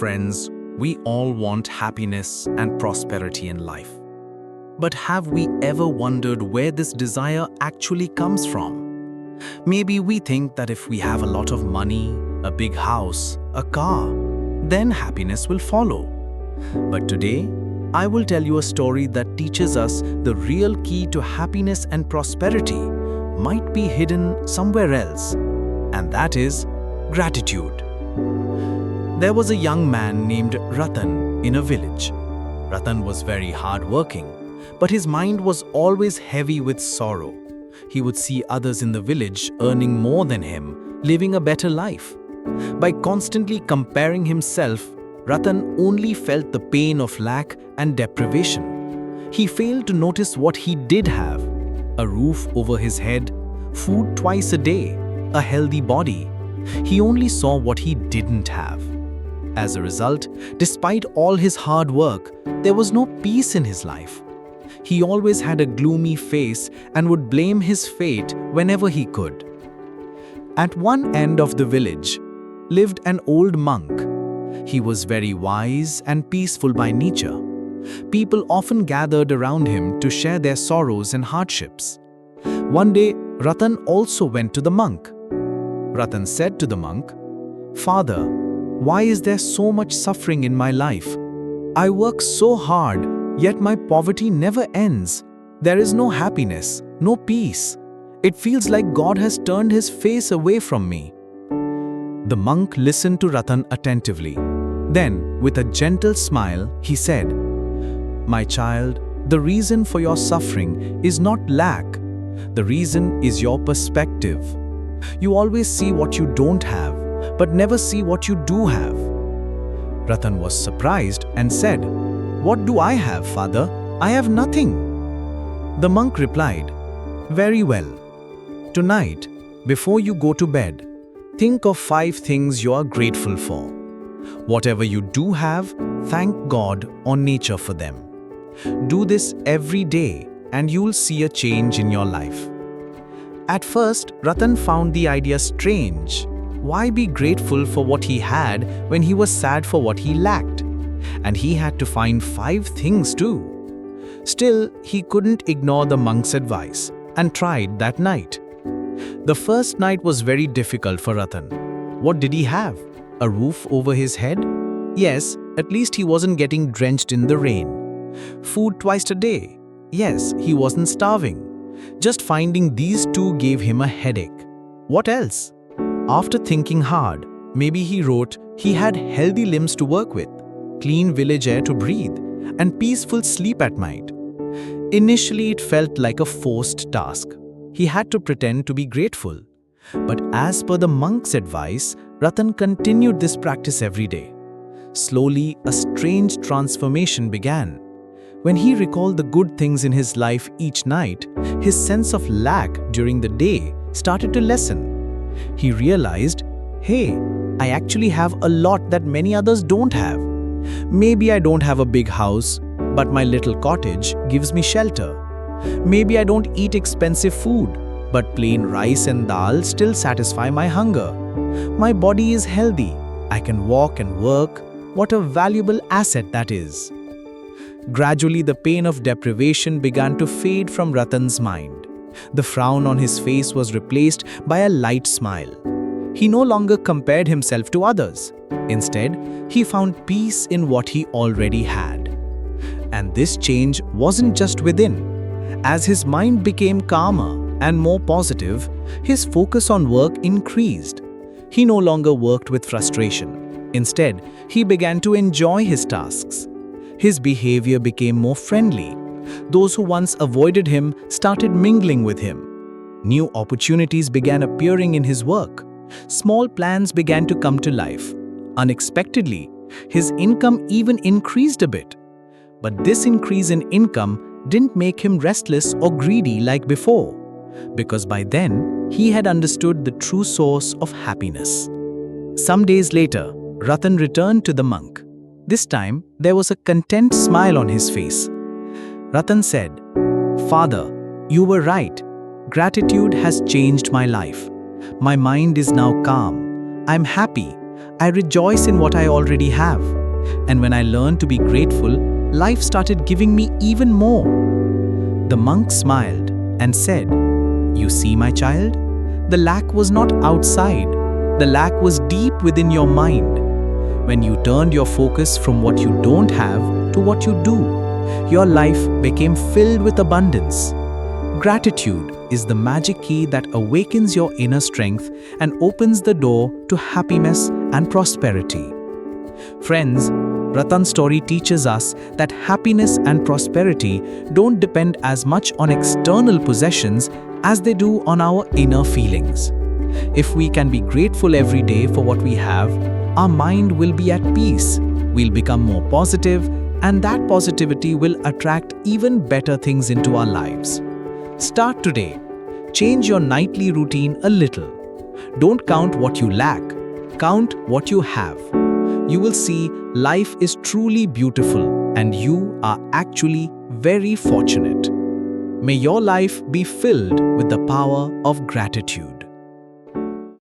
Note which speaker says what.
Speaker 1: Friends, we all want happiness and prosperity in life. But have we ever wondered where this desire actually comes from? Maybe we think that if we have a lot of money, a big house, a car, then happiness will follow. But today, I will tell you a story that teaches us the real key to happiness and prosperity might be hidden somewhere else, and that is gratitude. There was a young man named Ratan in a village. Ratan was very hardworking, but his mind was always heavy with sorrow. He would see others in the village earning more than him, living a better life. By constantly comparing himself, Ratan only felt the pain of lack and deprivation. He failed to notice what he did have: a roof over his head, food twice a day, a healthy body. He only saw what he didn't have. As a result, despite all his hard work, there was no peace in his life. He always had a gloomy face and would blame his fate whenever he could. At one end of the village lived an old monk. He was very wise and peaceful by nature. People often gathered around him to share their sorrows and hardships. One day, Ratan also went to the monk. Ratan said to the monk, "Father, why is there so much suffering in my life? I work so hard, yet my poverty never ends. There is no happiness, no peace. It feels like God has turned his face away from me." The monk listened to Ratan attentively. Then, with a gentle smile, he said, "My child, the reason for your suffering is not lack. The reason is your perspective. You always see what you don't have, but never see what you do have." Ratan was surprised and said, "What do I have, father? I have nothing." The monk replied, "Very well. Tonight, before you go to bed, think of 5 things you are grateful for. Whatever you do have, thank God or nature for them. Do this every day and you'll see a change in your life." At first, Ratan found the idea strange. Why be grateful for what he had when he was sad for what he lacked? And he had to find 5 things too. Still, he couldn't ignore the monk's advice and tried that night. The first night was very difficult for Ratan. What did he have? A roof over his head? Yes, at least he wasn't getting drenched in the rain. Food twice a day? Yes, he wasn't starving. Just finding these 2 gave him a headache. What else? After thinking hard, maybe he wrote he had healthy limbs to work with, clean village air to breathe, and peaceful sleep at night. Initially, it felt like a forced task. He had to pretend to be grateful. But as per the monk's advice, Ratan continued this practice every day. Slowly, a strange transformation began. When he recalled the good things in his life each night, his sense of lack during the day started to lessen. He realized, hey, I actually have a lot that many others don't have. Maybe I don't have a big house, but my little cottage gives me shelter. Maybe I don't eat expensive food, but plain rice and dal still satisfy my hunger. My body is healthy. I can walk and work. What a valuable asset that is. Gradually, the pain of deprivation began to fade from Ratan's mind. The frown on his face was replaced by a light smile. He no longer compared himself to others. Instead, he found peace in what he already had. And this change wasn't just within. As his mind became calmer and more positive, his focus on work increased. He no longer worked with frustration. Instead, he began to enjoy his tasks. His behavior became more friendly. Those who once avoided him started mingling with him. New opportunities began appearing in his work. Small plans began to come to life. Unexpectedly, his income even increased a bit. But this increase in income didn't make him restless or greedy like before, because by then, he had understood the true source of happiness. Some days later, Ratan returned to the monk. This time, there was a content smile on his face. Ratan said, "Father, you were right. Gratitude has changed my life. My mind is now calm. I'm happy. I rejoice in what I already have. And when I learned to be grateful, life started giving me even more. The monk smiled and said, "You see, my child, the lack was not outside. The lack was deep within your mind. When you turned your focus from what you don't have to what you do, your life became filled with abundance." Gratitude is the magic key that awakens your inner strength and opens the door to happiness and prosperity. Friends, Ratan's story teaches us that happiness and prosperity don't depend as much on external possessions as they do on our inner feelings. If we can be grateful every day for what we have, our mind will be at peace, we'll become more positive, and that positivity will attract even better things into our lives. Start today. Change your nightly routine a little. Don't count what you lack, count what you have. You will see life is truly beautiful and you are actually very fortunate. May your life be filled with the power of gratitude.